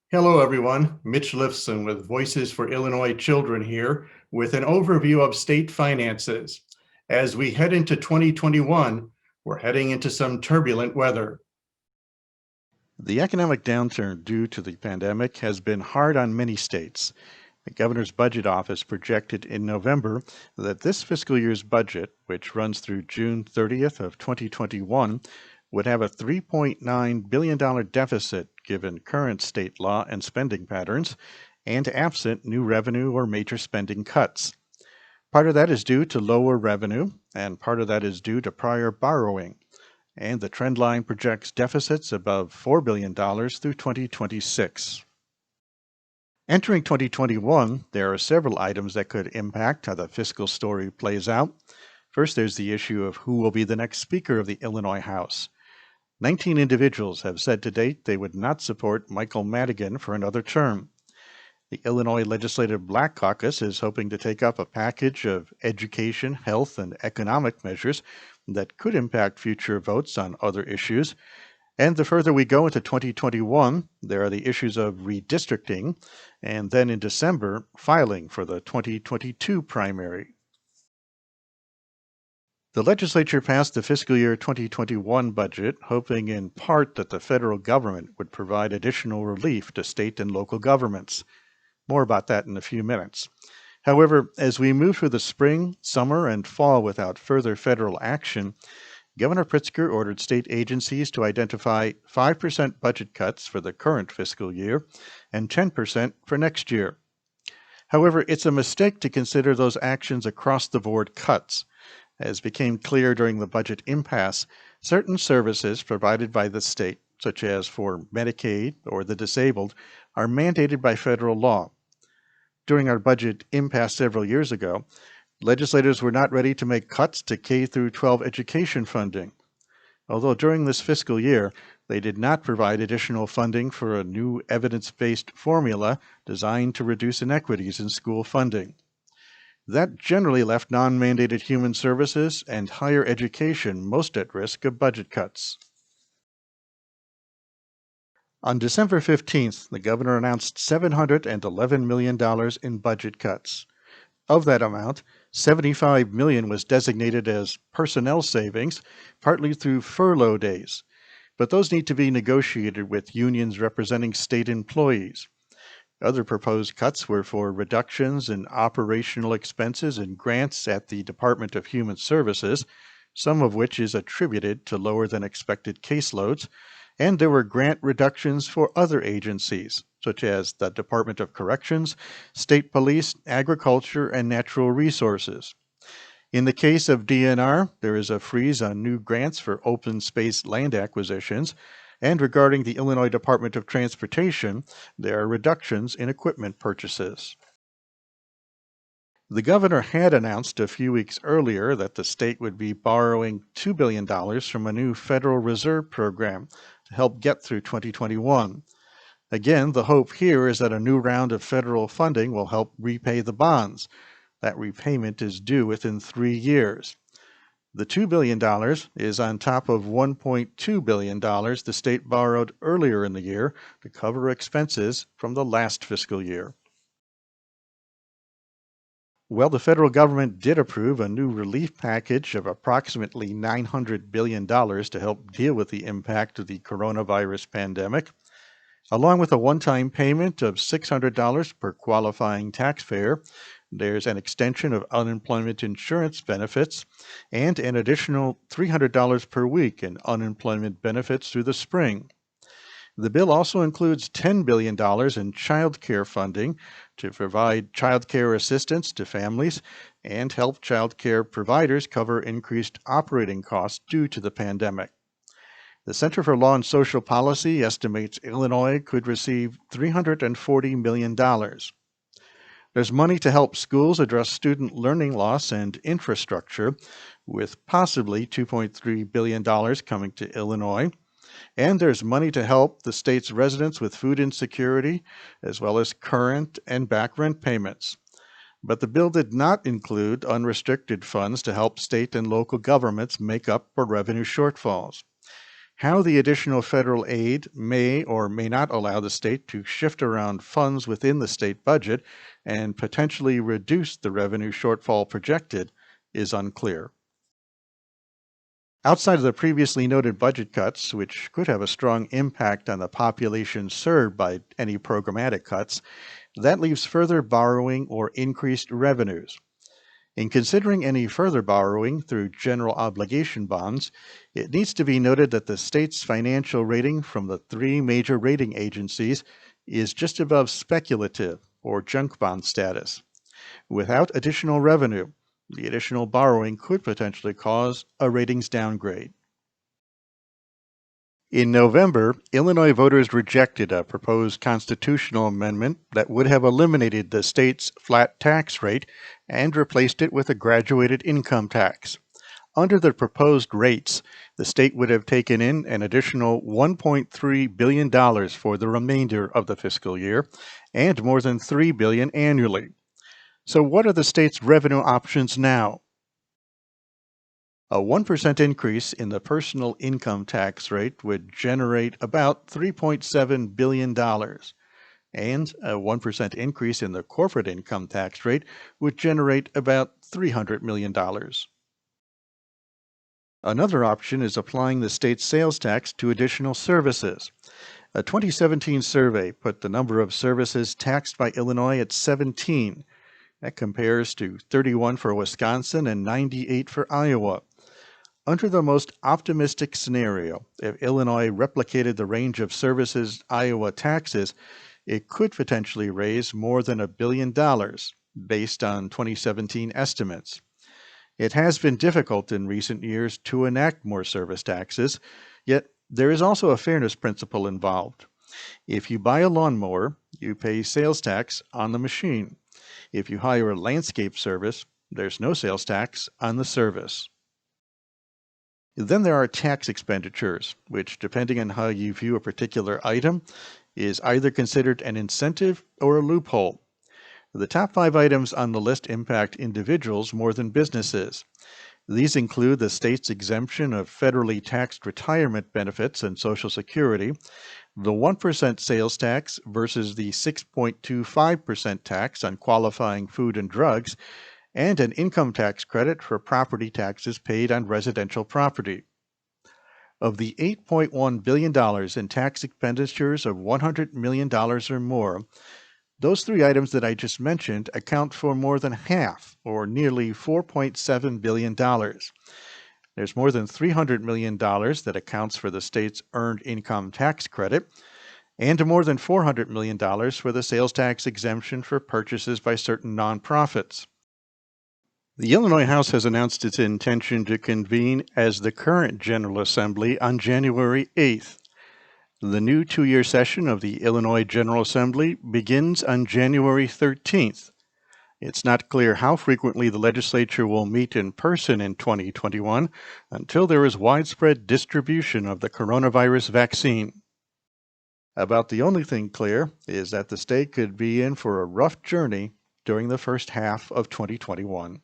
Hello, everyone. Mitch Lifson with Voices for Illinois Children here with an overview of state finances. As we head into 2021, we're heading into some turbulent weather. The economic downturn due to the pandemic has been hard on many states. The governor's budget office projected in November that this fiscal year's budget, which runs through June 30th of 2021, would have a $3.9 billion deficit given current state law and spending patterns and absent new revenue or major spending cuts. Part of that is due to lower revenue, and part of that is due to prior borrowing, and the trend line projects deficits above $4 billion through 2026. Entering 2021, there are several items that could impact how the fiscal story plays out. First, there's the issue of who will be the next Speaker of the Illinois House. 19 individuals have said to date they would not support Michael Madigan for another term. The Illinois Legislative Black Caucus is hoping to take up a package of education, health, and economic measures that could impact future votes on other issues. And the further we go into 2021, there are the issues of redistricting, and then in December, filing for the 2022 primary. The legislature passed the fiscal year 2021 budget, hoping in part that the federal government would provide additional relief to state and local governments. More about that in a few minutes. However, as we move through the spring, summer, and fall without further federal action, Governor Pritzker ordered state agencies to identify 5% budget cuts for the current fiscal year and 10% for next year. However, it's a mistake to consider those actions across-the-board cuts. As became clear during the budget impasse, certain services provided by the state, such as for Medicaid or the disabled, are mandated by federal law. During our budget impasse several years ago, legislators were not ready to make cuts to K through 12 education funding. Although during this fiscal year, they did not provide additional funding for a new evidence-based formula designed to reduce inequities in school funding. That generally left non-mandated human services and higher education most at risk of budget cuts. On December 15th, the governor announced $711 million in budget cuts. Of that amount, $75 million was designated as personnel savings, partly through furlough days. But those need to be negotiated with unions representing state employees. Other proposed cuts were for reductions in operational expenses and grants at the Department of Human Services, some of which is attributed to lower than expected caseloads, and there were grant reductions for other agencies, such as the Department of Corrections, State Police, Agriculture, and Natural Resources. In the case of DNR, there is a freeze on new grants for open space land acquisitions, and regarding the Illinois Department of Transportation, there are reductions in equipment purchases. The governor had announced a few weeks earlier that the state would be borrowing $2 billion from a new Federal Reserve program to help get through 2021. Again, the hope here is that a new round of federal funding will help repay the bonds. That repayment is due within 3 years. The $2 billion is on top of $1.2 billion the state borrowed earlier in the year to cover expenses from the last fiscal year. Well, the federal government did approve a new relief package of approximately $900 billion to help deal with the impact of the coronavirus pandemic. Along with a one-time payment of $600 per qualifying taxpayer, there's an extension of unemployment insurance benefits and an additional $300 per week in unemployment benefits through the spring. The bill also includes $10 billion in child care funding to provide child care assistance to families and help child care providers cover increased operating costs due to the pandemic. The Center for Law and Social Policy estimates Illinois could receive $340 million. There's money to help schools address student learning loss and infrastructure, with possibly $2.3 billion coming to Illinois. And there's money to help the state's residents with food insecurity, as well as current and back rent payments. But the bill did not include unrestricted funds to help state and local governments make up for revenue shortfalls. how the additional federal aid may or may not allow the state to shift around funds within the state budget and potentially reduce the revenue shortfall projected is unclear. Outside of the previously noted budget cuts, which could have a strong impact on the population served by any programmatic cuts, that leaves further borrowing or increased revenues. In considering any further borrowing through general obligation bonds, it needs to be noted that the state's financial rating from the three major rating agencies is just above speculative or junk bond status. Without additional revenue, the additional borrowing could potentially cause a ratings downgrade. In November, Illinois voters rejected a proposed constitutional amendment that would have eliminated the state's flat tax rate and replaced it with a graduated income tax. Under the proposed rates, the state would have taken in an additional $1.3 billion for the remainder of the fiscal year and more than $3 billion annually. So what are the state's revenue options now? A 1% increase in the personal income tax rate would generate about $3.7 billion, and a 1% increase in the corporate income tax rate would generate about $300 million. Another option is applying the state's sales tax to additional services. A 2017 survey put the number of services taxed by Illinois at 17. That compares to 31 for Wisconsin and 98 for Iowa. Under the most optimistic scenario, if Illinois replicated the range of services Iowa taxes, it could potentially raise more than $1 billion based on 2017 estimates. It has been difficult in recent years to enact more service taxes, yet there is also a fairness principle involved. If you buy a lawnmower, you pay sales tax on the machine. If you hire a landscape service, there's no sales tax on the service. Then there are tax expenditures, which, depending on how you view a particular item, is either considered an incentive or a loophole. The top 5 items on the list impact individuals more than businesses. These include the state's exemption of federally taxed retirement benefits and Social Security, the 1% sales tax versus the 6.25% tax on qualifying food and drugs, and an income tax credit for property taxes paid on residential property. Of the $8.1 billion in tax expenditures of $100 million or more, those 3 items that I just mentioned account for more than half, or nearly $4.7 billion. There's more than $300 million that accounts for the state's earned income tax credit, and more than $400 million for the sales tax exemption for purchases by certain nonprofits. The Illinois House has announced its intention to convene as the current General Assembly on January 8th. The new 2-year session of the Illinois General Assembly begins on January 13th. It's not clear how frequently the legislature will meet in person in 2021 until there is widespread distribution of the coronavirus vaccine. About the only thing clear is that the state could be in for a rough journey during the first half of 2021.